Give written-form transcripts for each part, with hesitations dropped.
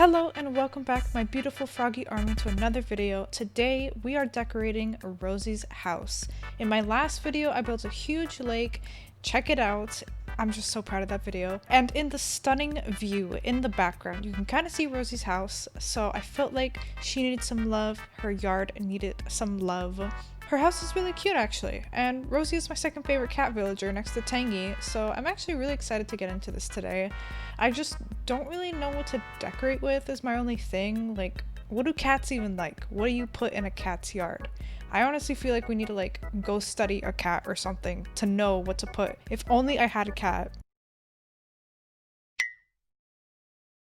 Hello and welcome back my beautiful froggy army to another video. Today we are decorating Rosie's house. In my last video I built a huge lake. Check it out. I'm just so proud of that video. And in the stunning view in the background you can kind of see Rosie's house, so I felt like she needed some love. Her yard needed some love. Her house is really cute actually, and Rosie is my second favorite cat villager next to Tangy, so I'm actually really excited to get into this today. I just don't really know what to decorate with is my only thing. Like, what do cats even like? What do you put in a cat's yard? I honestly feel like we need to like go study a cat or something to know what to put. If only I had a cat.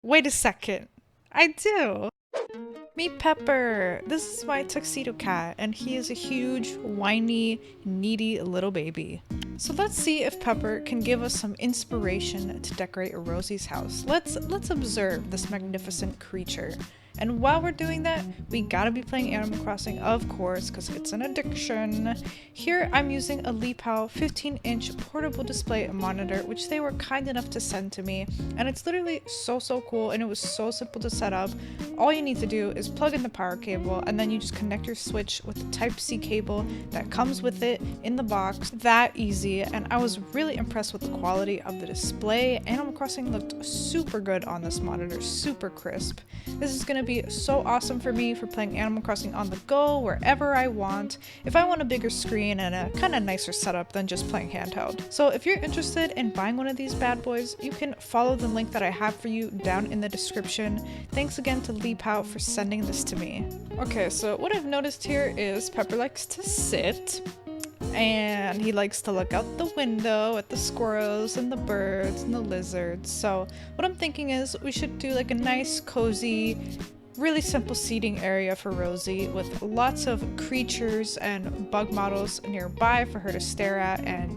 Wait a second. I do. Meet Pepper! This is my tuxedo cat, and he is a huge, whiny, needy little baby. So let's see if Pepper can give us some inspiration to decorate Rosie's house. Let's observe this magnificent creature. And while we're doing that, we gotta be playing Animal Crossing, of course, because it's an addiction. Here I'm using a Lepow 15-inch portable display monitor, which they were kind enough to send to me. And it's literally so cool, and it was so simple to set up. All you need to do is plug in the power cable, and then you just connect your Switch with the Type-C cable that comes with it in the box. That easy, and I was really impressed with the quality of the display. Animal Crossing looked super good on this monitor, super crisp. This is gonna be so awesome for me for playing Animal Crossing on the go wherever I want, if I want a bigger screen and a kind of nicer setup than just playing handheld. So if you're interested in buying one of these bad boys, you can follow the link that I have for you down in the description. Thanks again to Lepow for sending this to me. Okay, so what I've noticed here is Pepper likes to sit, and he likes to look out the window at the squirrels and the birds and the lizards. So what I'm thinking is we should do like a nice cozy, really simple seating area for Rosie with lots of creatures and bug models nearby for her to stare at and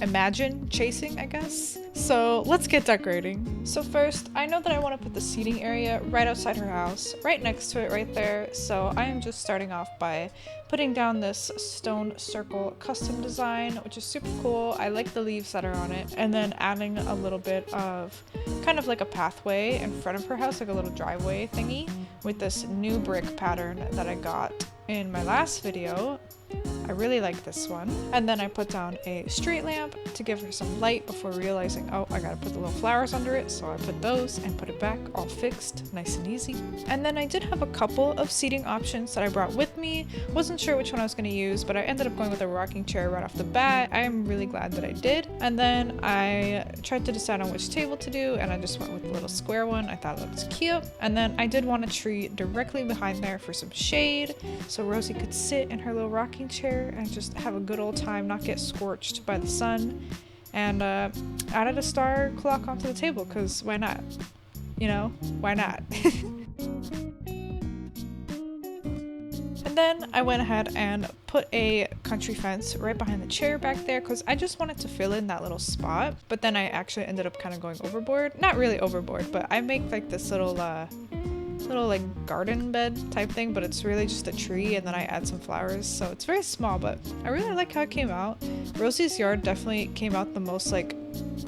imagine chasing, I guess. So let's get decorating. So first, I know that I want to put the seating area right outside her house, right next to it right there. So I am just starting off by putting down this stone circle custom design, which is super cool. I like the leaves that are on it, and then adding a little bit of kind of like a pathway in front of her house, like a little driveway thingy with this new brick pattern that I got in my last video. I really like this one. And then I put down a street lamp to give her some light before realizing, oh, I gotta put the little flowers under it. So I put those and put it back all fixed, nice and easy. And then I did have a couple of seating options that I brought with me. Wasn't sure which one I was gonna use, but I ended up going with a rocking chair right off the bat. I am really glad that I did. And then I tried to decide on which table to do, and I just went with the little square one. I thought it was cute. And then I did want a tree directly behind there for some shade, so Rosie could sit in her little rocking chair and just have a good old time, not get scorched by the sun. And added a star clock onto the table, because why not? You know, why not? And then I went ahead and put a country fence right behind the chair back there, because I just wanted to fill in that little spot. But then I actually ended up kind of going overboard. Not really overboard, but I make like this little like garden bed type thing, but it's really just a tree, and then I add some flowers, so it's very small, but I really like how it came out. Rosie's yard definitely came out the most like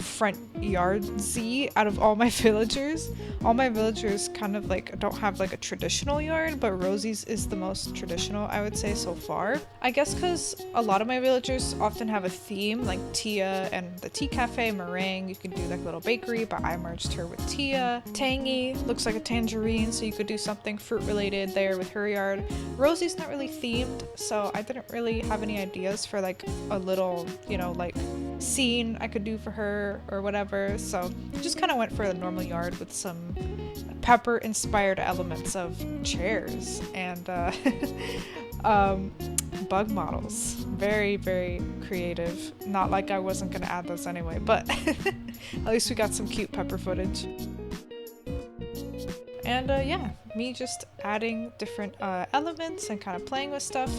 front yardsy out of all my villagers. All my villagers kind of like don't have like a traditional yard, but Rosie's is the most traditional, I would say, so far. I guess because a lot of my villagers often have a theme, like Tia and the tea cafe, Meringue, you could do like a little bakery, but I merged her with Tia. Tangy looks like a tangerine, so you could do something fruit related there with her yard. Rosie's not really themed, so I didn't really have any ideas for like a little, you know, like scene I could do for her or whatever, so just kind of went for a normal yard with some Pepper inspired elements of chairs and bug models. Very creative. Not like I wasn't gonna add those anyway, but at least we got some cute Pepper footage. And yeah, me just adding different elements and kind of playing with stuff.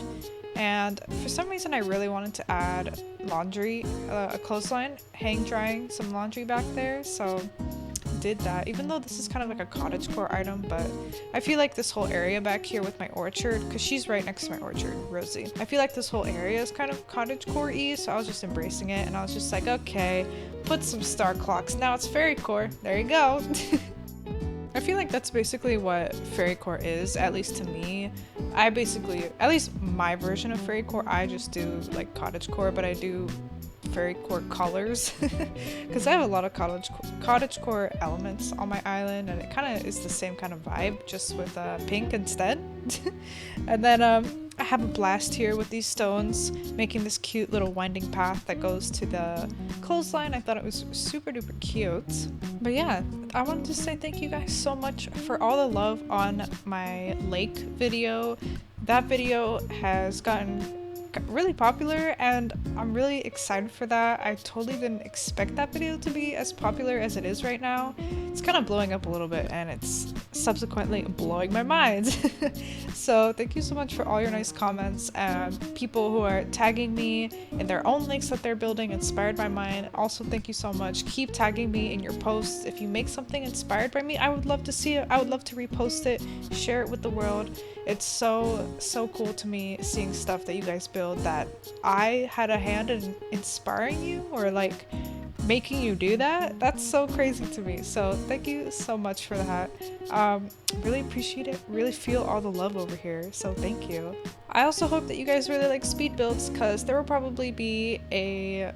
And for some reason I really wanted to add laundry, a clothesline, hang drying some laundry back there, so did that, even though this is kind of like a cottagecore item. But I feel like this whole area back here with my orchard, because she's right next to my orchard, Rosie, I feel like this whole area is kind of cottagecore-y, so I was just embracing it, and I was just like, okay, put some star clocks, now it's fairy core, there you go. I feel like that's basically what fairycore is, at least to me. I basically, at least my version of fairycore, I just do like cottagecore, but I do fairycore colors because I have a lot of cottagecore elements on my island, and it kind of is the same kind of vibe, just with pink instead. And then I have a blast here with these stones, making this cute little winding path that goes to the clothesline. I thought it was super duper cute. But yeah, I wanted to say thank you guys so much for all the love on my lake video. That video has gotten really popular, and I'm really excited for that. I totally didn't expect that video to be as popular as it is right now. It's kind of blowing up a little bit, and it's subsequently blowing my mind. So thank you so much for all your nice comments and people who are tagging me in their own lakes that they're building inspired by mine. Also, thank you so much. Keep tagging me in your posts. If you make something inspired by me, I would love to see it. I would love to repost it, share it with the world. It's so cool to me seeing stuff that you guys build that I had a hand in inspiring you or like making you do that. That's so crazy to me. So thank you so much for that. Really appreciate it. Really feel all the love over here. So thank you. I also hope that you guys really like speed builds, because there will probably be a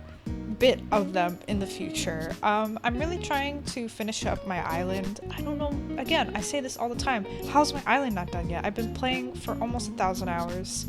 bit of them in the future. I'm really trying to finish up my island. I don't know, again, I say this all the time, how's my island not done yet? I've been playing for almost 1,000 hours.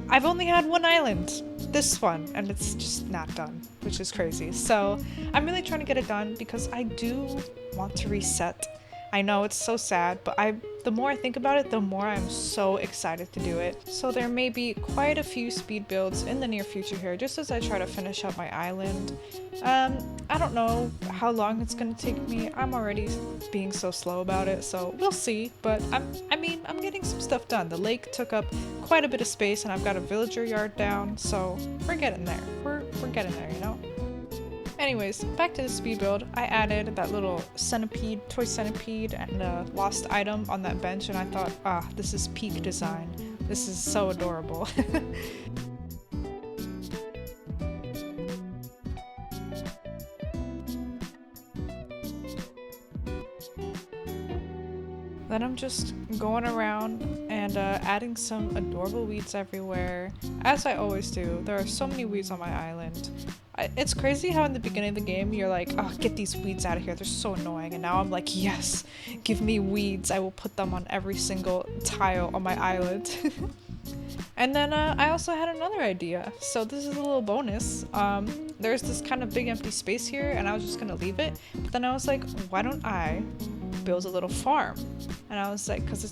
I've only had one island, this one, and it's just not done, which is crazy. So I'm really trying to get it done because I do want to reset. I know it's so sad, but the more I think about it, the more I'm so excited to do it. So there may be quite a few speed builds in the near future here, just as I try to finish up my island. I don't know how long it's gonna take me. I'm already being so slow about it, so we'll see. But I'm getting some stuff done. The lake took up quite a bit of space, and I've got a villager yard down, so we're getting there. We're getting there, you know? Anyways, back to the speed build. I added that little centipede, toy centipede, and a lost item on that bench, and I thought, this is peak design. This is so adorable. Then I'm just going around and adding some adorable weeds everywhere, as I always do. There are so many weeds on my island. It's crazy how in the beginning of the game you're like, oh, get these weeds out of here, they're so annoying, and now I'm like, yes, give me weeds, I will put them on every single tile on my island. And then I also had another idea, so this is a little bonus. There's this kind of big empty space here, and I was just gonna leave it, but then I was like, why don't I build a little farm? And I was like, cause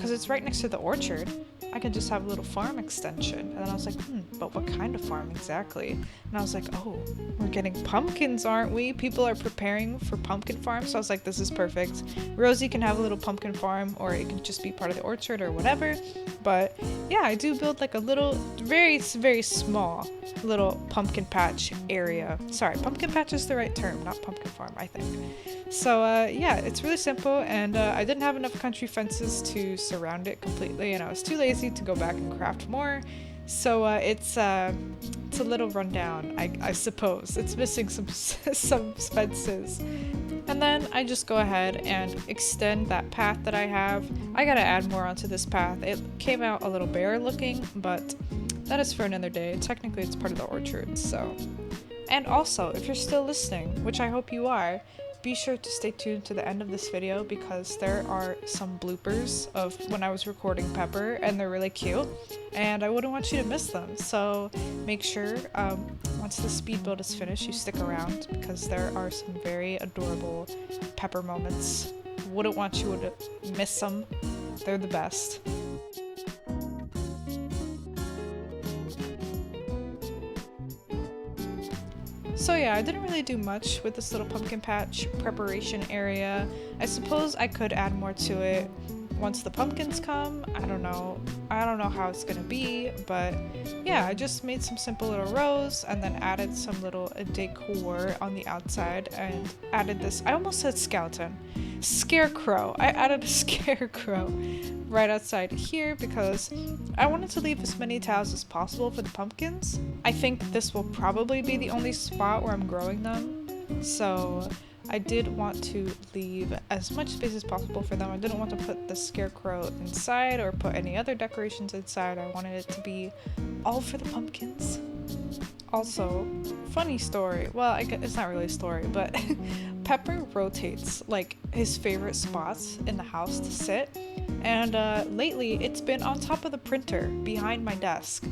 it's right next to the orchard, I could just have a little farm extension. And then I was like, but what kind of farm exactly? And I was like, oh, we're getting pumpkins, aren't we? People are preparing for pumpkin farm. So I was like, this is perfect. Rosie can have a little pumpkin farm, or it can just be part of the orchard or whatever. But yeah, I do build like a little, very, very small little pumpkin patch area. Sorry, pumpkin patch is the right term, not pumpkin farm, I think. So yeah, it's really simple, and I didn't have enough country fences to surround it completely, and I was too lazy to go back and craft more. So it's a little rundown, I suppose. It's missing some fences. And then I just go ahead and extend that path that I have. I gotta add more onto this path. It came out a little bare looking, but that is for another day. Technically it's part of the orchard, so. And also, if you're still listening, which I hope you are, be sure to stay tuned to the end of this video, because there are some bloopers of when I was recording Pepper, and they're really cute, and I wouldn't want you to miss them. So make sure once the speed build is finished, you stick around, because there are some very adorable Pepper moments. Wouldn't want you to miss them. They're the best. So yeah, I didn't really do much with this little pumpkin patch preparation area. I suppose I could add more to it once the pumpkins come. I don't know how it's gonna be, but yeah, I just made some simple little rows and then added some little decor on the outside, and added this, I almost said skeleton, scarecrow. I added a scarecrow right outside here because I wanted to leave as many tiles as possible for the pumpkins. I think this will probably be the only spot where I'm growing them, so I did want to leave as much space as possible for them. I didn't want to put the scarecrow inside or put any other decorations inside. I wanted it to be all for the pumpkins. Also, funny story. Well, I guess it's not really a story, but Pepper rotates like his favorite spots in the house to sit, and lately it's been on top of the printer behind my desk.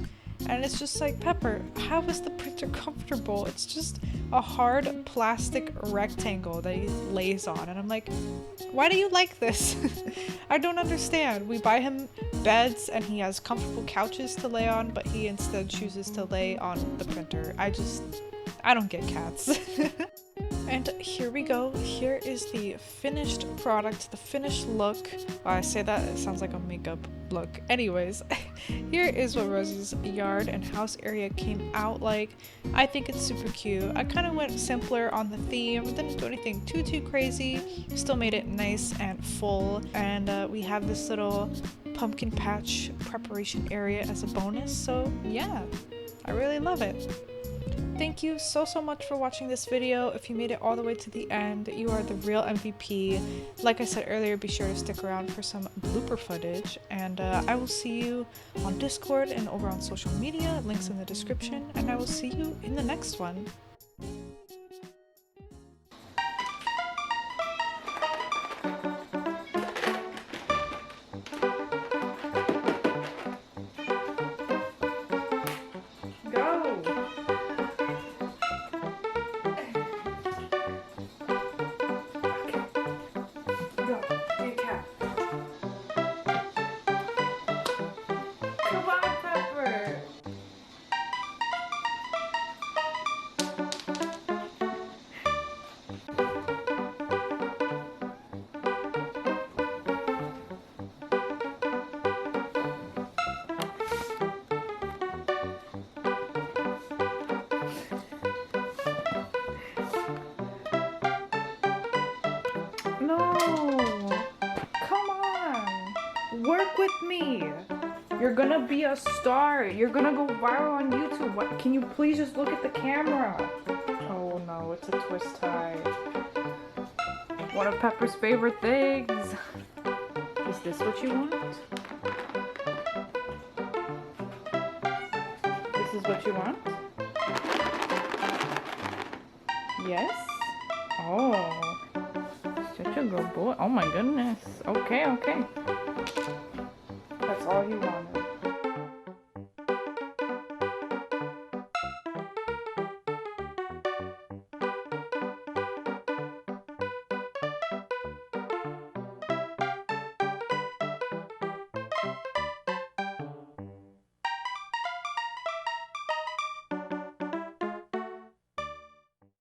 And it's just like, Pepper, how is the printer comfortable? It's just a hard plastic rectangle that he lays on. And I'm like, why do you like this? I don't understand. We buy him beds and he has comfortable couches to lay on, but he instead chooses to lay on the printer. I don't get cats. And here we go. Here is the finished product, the finished look. Well, I say that, it sounds like a makeup look. Anyways, here is what Rosie's yard and house area came out like. I think it's super cute. I kind of went simpler on the theme, didn't do anything too crazy. Still made it nice and full. And we have this little pumpkin patch preparation area as a bonus. So yeah, I really love it. Thank you so much for watching this video. If you made it all the way to the end, you are the real MVP. Like I said earlier, be sure to stick around for some blooper footage, and I will see you on Discord and over on social media, links in the description, and I will see you in the next one. No! Come on! Work with me! You're gonna be a star! You're gonna go viral on YouTube! What? Can you please just look at the camera? Oh no, it's a twist tie. One of Pepper's favorite things! Is this what you want? This is what you want? Yes? Oh. Such a good boy. Oh my goodness. Okay. That's all he wanted.